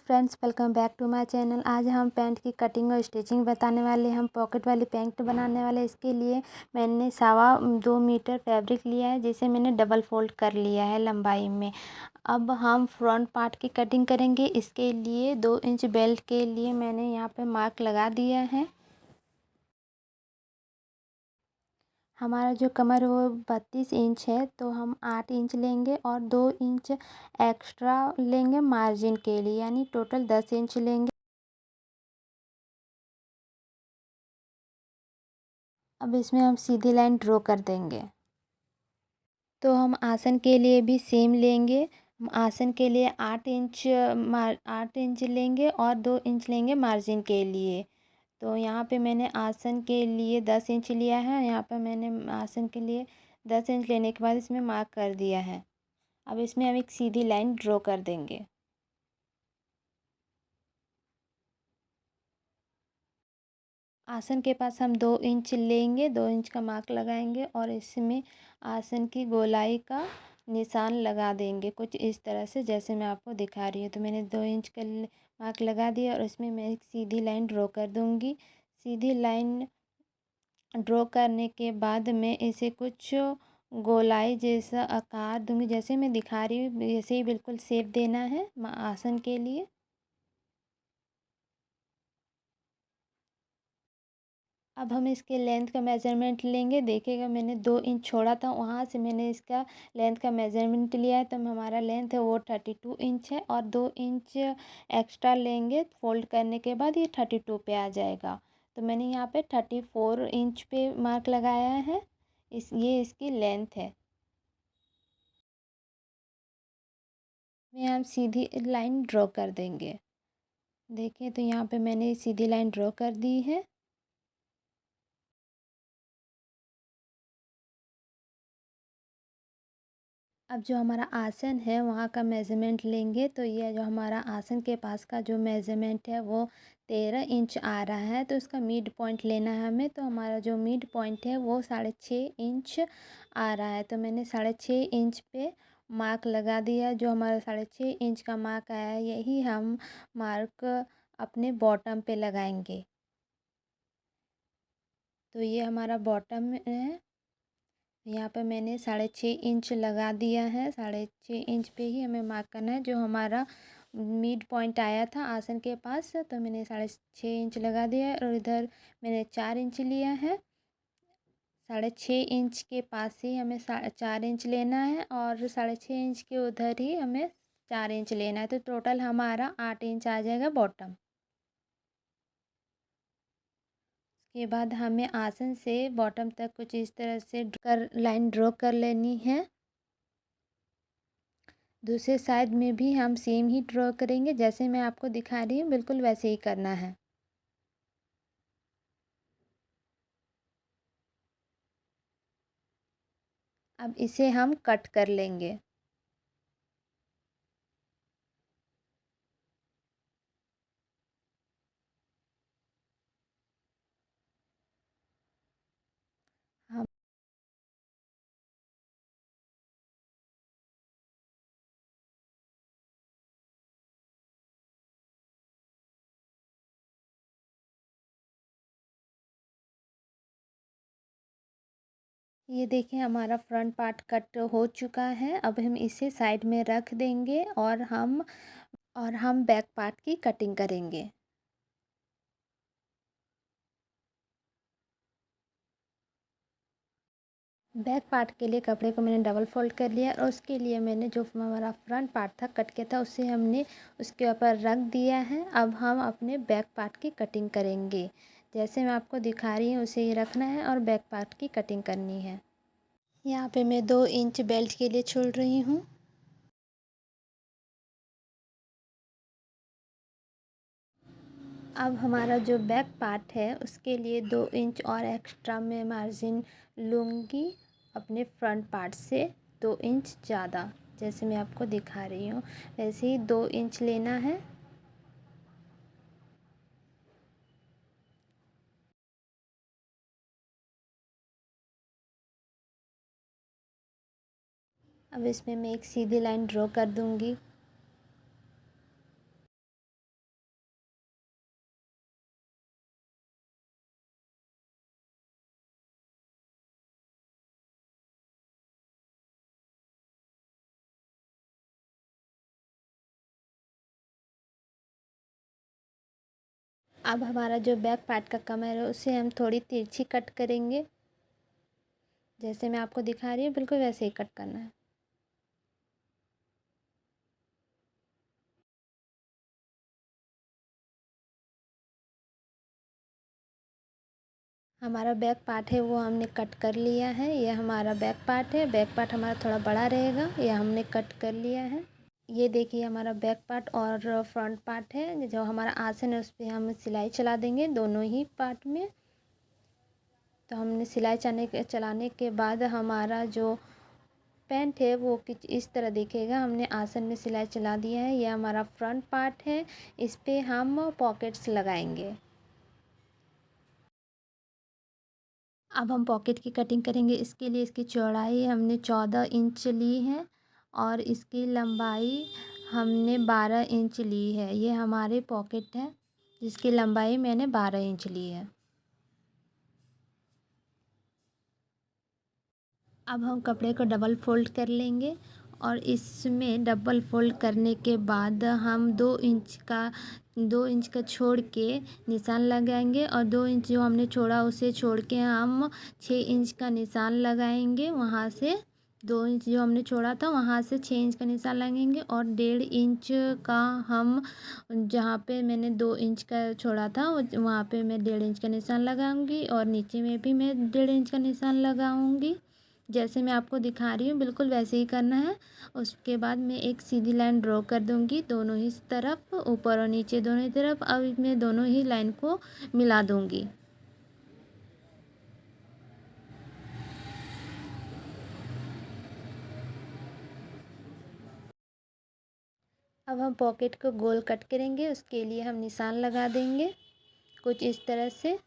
Friends, welcome back to my channel. आज हम pant की कटिंग और स्टिचिंग बताने वाले हैं। हम पॉकेट वाली पैंट बनाने वाले। इसके लिए मैंने 2.25 मीटर फैब्रिक लिया है, जिसे मैंने डबल फोल्ड कर लिया है लंबाई में। अब हम फ्रंट पार्ट की कटिंग करेंगे। इसके लिए 2 इंच बेल्ट के लिए मैंने यहाँ पे मार्क लगा दिया है। हमारा जो कमर वो 32 इंच है, तो हम 8 इंच लेंगे और 2 इंच एक्स्ट्रा लेंगे मार्जिन के लिए, यानी टोटल 10 इंच लेंगे। अब इसमें हम सीधी लाइन ड्रॉ कर देंगे। तो हम आसन के लिए भी सेम लेंगे। हम आसन के लिए 8 इंच लेंगे और 2 इंच लेंगे मार्जिन के लिए। तो यहाँ पे मैंने आसन के लिए 10 इंच लिया है। यहाँ पे मैंने आसन के लिए 10 इंच लेने के बाद इसमें मार्क कर दिया है। अब इसमें हम एक सीधी लाइन ड्रॉ कर देंगे। आसन के पास हम 2 इंच लेंगे, 2 इंच का मार्क लगाएंगे और इसमें आसन की गोलाई का निशान लगा देंगे, कुछ इस तरह से जैसे मैं आपको दिखा रही हूँ। तो मैंने 2 इंच का मार्क लगा दिया और इसमें मैं एक सीधी लाइन ड्रॉ कर दूँगी। सीधी लाइन ड्रॉ करने के बाद मैं इसे कुछ गोलाई जैसा आकार दूँगी, जैसे मैं दिखा रही हूँ वैसे ही बिल्कुल शेप देना है आसन के लिए। अब हम इसके लेंथ का मेज़रमेंट लेंगे। देखिएगा, मैंने 2 इंच छोड़ा था, वहाँ से मैंने इसका लेंथ का मेज़रमेंट लिया है। तो हमारा लेंथ है वो 32 इंच है और 2 इंच एक्स्ट्रा लेंगे फ़ोल्ड करने के बाद, ये 32 पे आ जाएगा। तो मैंने यहाँ पे 34 इंच पे मार्क लगाया है। ये इसकी लेंथ है। में हम सीधी लाइन ड्रॉ कर देंगे। देखिए, तो यहाँ पे मैंने सीधी लाइन ड्रॉ कर दी है। अब जो हमारा आसन है वहाँ का मेज़रमेंट लेंगे। तो ये जो हमारा आसन के पास का जो मेज़रमेंट है वो 13 इंच आ रहा है। तो इसका मिड पॉइंट लेना है हमें। तो हमारा जो मिड पॉइंट है वो 6.5 इंच आ रहा है। तो मैंने 6.5 इंच पे मार्क लगा दिया। जो हमारा 6.5 इंच का मार्क आया है, यही हम मार्क अपने बॉटम पे लगाएंगे। तो ये हमारा बॉटम है। यहाँ पे मैंने 6.5 इंच लगा दिया है। 6.5 इंच पे ही हमें मार्क करना है। जो हमारा मिड पॉइंट आया था आसन के पास, तो मैंने 6.5 इंच लगा दिया है और इधर मैंने 4 इंच लिया है। 6.5 इंच के पास ही हमें 4 इंच लेना है और 6.5 इंच के उधर ही हमें 4 इंच लेना है। तो टोटल हमारा 8 इंच आ जाएगा बॉटम। के बाद हमें आसन से बॉटम तक कुछ इस तरह से लाइन ड्रॉ कर लेनी है। दूसरे साइड में भी हम सेम ही ड्रॉ करेंगे, जैसे मैं आपको दिखा रही हूँ बिल्कुल वैसे ही करना है। अब इसे हम कट कर लेंगे। हम ये देखिए, हमारा फ्रंट पार्ट कट हो चुका है। अब हम इसे साइड में रख देंगे और हम बैक पार्ट की कटिंग करेंगे। बैक पार्ट के लिए कपड़े को मैंने डबल फोल्ड कर लिया और उसके लिए मैंने जो हमारा फ्रंट पार्ट था कट किया था, उसे हमने उसके ऊपर रख दिया है। अब हम अपने बैक पार्ट की कटिंग करेंगे। जैसे मैं आपको दिखा रही हूँ उसे ही रखना है और बैक पार्ट की कटिंग करनी है। यहाँ पे मैं 2 इंच बेल्ट के लिए छोड़ रही हूँ। अब हमारा जो बैक पार्ट है उसके लिए 2 इंच और एक्स्ट्रा मैं मार्जिन लूँगी अपने फ्रंट पार्ट से 2 इंच ज़्यादा। जैसे मैं आपको दिखा रही हूँ वैसे ही 2 इंच लेना है। अब इसमें मैं एक सीधी लाइन ड्रॉ कर दूँगी। अब हमारा जो बैक पार्ट का कमर है उसे हम थोड़ी तिरछी कट करेंगे। जैसे मैं आपको दिखा रही हूँ बिल्कुल वैसे ही कट करना है। हमारा बैक पार्ट है वो हमने कट कर लिया है। ये हमारा बैक पार्ट है। बैक पार्ट हमारा थोड़ा बड़ा रहेगा। ये हमने कट कर लिया है। ये देखिए हमारा बैक पार्ट और फ्रंट पार्ट है। जो हमारा आसन है उस पर हम सिलाई चला देंगे दोनों ही पार्ट में। तो हमने सिलाई चलाने के बाद हमारा जो पैंट है वो कुछ इस तरह दिखेगा। हमने आसन में सिलाई चला दिया है। यह हमारा फ्रंट पार्ट है। इस पे हम पॉकेट्स लगाएंगे। अब हम पॉकेट की कटिंग करेंगे। इसके लिए इसकी चौड़ाई हमने 14 इंच ली है और इसकी लंबाई हमने 12 इंच ली है। ये हमारे पॉकेट है जिसकी लंबाई मैंने 12 इंच ली है। अब हम कपड़े को डबल फोल्ड कर लेंगे और इसमें डबल फोल्ड करने के बाद हम 2 इंच का छोड़ के निशान लगाएंगे और 2 इंच जो हमने छोड़ा उसे छोड़ के हम 6 इंच का निशान लगाएंगे। वहाँ से 2 इंच जो हमने छोड़ा था वहाँ से 6 इंच का निशान लगाएंगे और 1.5 इंच का हम जहाँ पे मैंने 2 इंच का छोड़ा था वहाँ पे मैं 1.5 इंच का निशान लगाऊंगी और नीचे में भी मैं 1.5 इंच का निशान लगाऊंगी। जैसे मैं आपको दिखा रही हूँ बिल्कुल वैसे ही करना है। उसके बाद मैं एक सीधी लाइन ड्रॉ कर दूँगी दोनों ही तरफ, ऊपर और नीचे दोनों ही तरफ। अब मैं दोनों ही लाइन को मिला दूँगी। अब हम पॉकेट को गोल कट करेंगे। उसके लिए हम निशान लगा देंगे कुछ इस तरह से।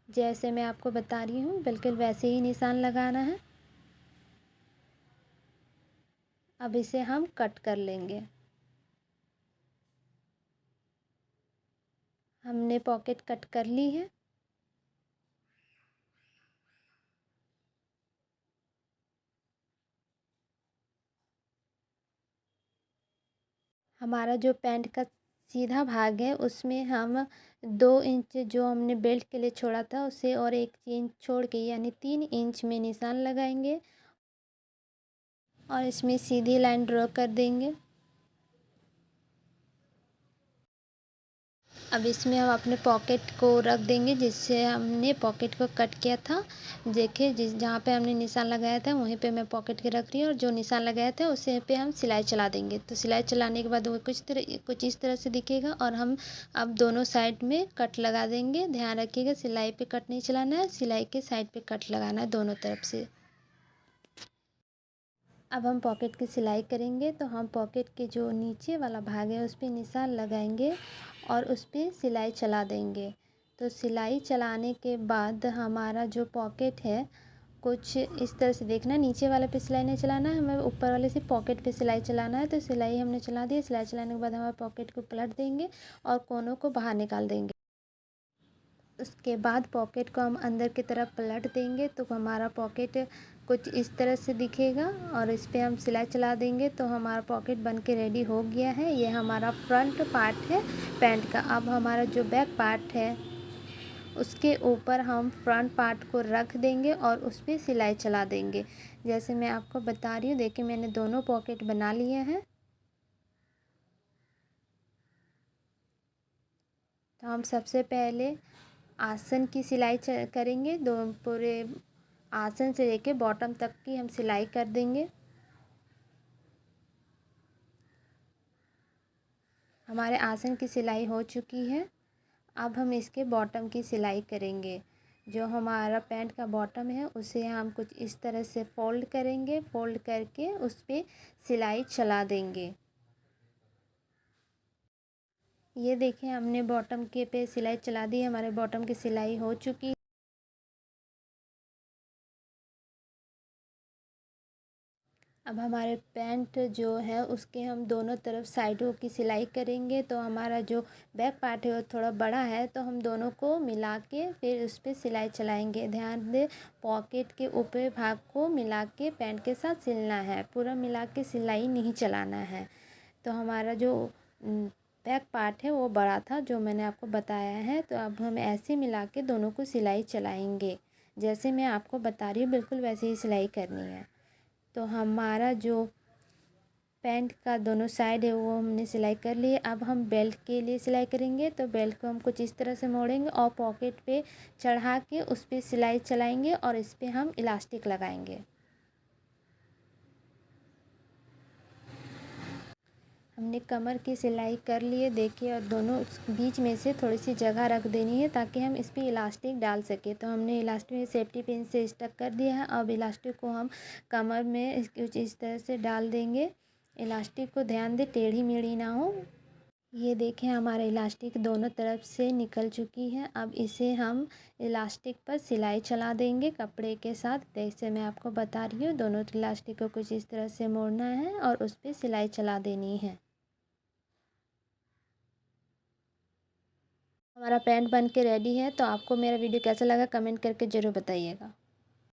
जैसे मैं आपको बता रही हूँ बिल्कुल वैसे ही निशान लगाना है। अब इसे हम कट कर लेंगे। हमने पॉकेट कट कर ली है। हमारा जो पैंट का सीधा भाग है उसमें हम 2 इंच जो हमने बेल्ट के लिए छोड़ा था उसे और 1 इंच छोड़ के यानी 3 इंच में निशान लगाएंगे और इसमें सीधी लाइन ड्रॉ कर देंगे। अब इसमें हम अपने पॉकेट को रख देंगे जिससे हमने पॉकेट को कट किया था। देखिए जहाँ पे हमने निशान लगाया था वहीं पे मैं पॉकेट के रख रही हूँ और जो निशान लगाया था उसे पे हम सिलाई चला देंगे। तो सिलाई चलाने के बाद वो कुछ इस तरह से दिखेगा और हम अब दोनों साइड में कट लगा देंगे। ध्यान रखिएगा सिलाई पे कट नहीं चलाना है, सिलाई के साइड पे कट लगाना है दोनों तरफ से। अब हम पॉकेट की सिलाई करेंगे। तो हम पॉकेट के जो नीचे वाला भाग है उस पर निशान लगाएंगे और उस पर सिलाई चला देंगे। तो सिलाई चलाने के बाद हमारा जो पॉकेट है कुछ इस तरह से देखना, नीचे वाले पे सिलाई नहीं चलाना है, हमें ऊपर वाले से पॉकेट पे सिलाई चलाना है। तो सिलाई हमने चला दी। सिलाई चलाने के बाद हमारे पॉकेट को पलट देंगे और कोनों को बाहर निकाल देंगे। उसके बाद पॉकेट को हम अंदर की तरफ पलट देंगे तो हमारा पॉकेट कुछ इस तरह से दिखेगा और इस पर हम सिलाई चला देंगे तो हमारा पॉकेट बन के रेडी हो गया है। ये हमारा फ्रंट पार्ट है पैंट का। अब हमारा जो बैक पार्ट है उसके ऊपर हम फ्रंट पार्ट को रख देंगे और उस पर सिलाई चला देंगे। जैसे मैं आपको बता रही हूँ देखिए मैंने दोनों पॉकेट बना लिए हैं। तो हम सबसे पहले आसन की सिलाई करेंगे। दो पूरे आसन से लेके बॉटम तक की हम सिलाई कर देंगे। हमारे आसन की सिलाई हो चुकी है। अब हम इसके बॉटम की सिलाई करेंगे। जो हमारा पैंट का बॉटम है उसे हम कुछ इस तरह से फोल्ड करेंगे। फोल्ड करके उस पर सिलाई चला देंगे। ये देखिए हमने बॉटम के पे सिलाई चला दी। हमारे बॉटम की सिलाई हो चुकी। अब हमारे पैंट जो है उसके हम दोनों तरफ साइडों की सिलाई करेंगे। तो हमारा जो बैक पार्ट है वो थोड़ा बड़ा है तो हम दोनों को मिला के फिर उस पर सिलाई चलाएंगे। ध्यान दें पॉकेट के ऊपरी भाग को मिला के पैंट के साथ सिलना है, पूरा मिला के सिलाई नहीं चलाना है। तो हमारा जो बैक पार्ट है वो बड़ा था जो मैंने आपको बताया है। तो अब हम ऐसे मिला के दोनों को सिलाई चलाएंगे। जैसे मैं आपको बता रही हूँ बिल्कुल वैसे ही सिलाई करनी है। तो हमारा जो पैंट का दोनों साइड है वो हमने सिलाई कर ली है। अब हम बेल्ट के लिए सिलाई करेंगे। तो बेल्ट को हम कुछ इस तरह से मोड़ेंगे और पॉकेट पे चढ़ा के उस पर सिलाई चलाएंगे और इस पर हम इलास्टिक लगाएंगे। हमने कमर की सिलाई कर ली है देखिए, और दोनों बीच में से थोड़ी सी जगह रख देनी है ताकि हम इस पर इलास्टिक डाल सकें। तो हमने इलास्टिक सेफ्टी पिन से स्टक कर दिया है। अब इलास्टिक को हम कमर में कुछ इस तरह से डाल देंगे। इलास्टिक को ध्यान दें टेढ़ी मेढ़ी ना हो। ये देखें हमारा इलास्टिक दोनों तरफ से निकल चुकी है। अब इसे हम इलास्टिक पर सिलाई चला देंगे कपड़े के साथ। जैसे मैं आपको बता रही हूँ दोनों इलास्टिक को कुछ इस तरह से मोड़ना है और उस पर सिलाई चला देनी है। हमारा पैंट बन के रेडी है। तो आपको मेरा वीडियो कैसा लगा कमेंट करके ज़रूर बताइएगा।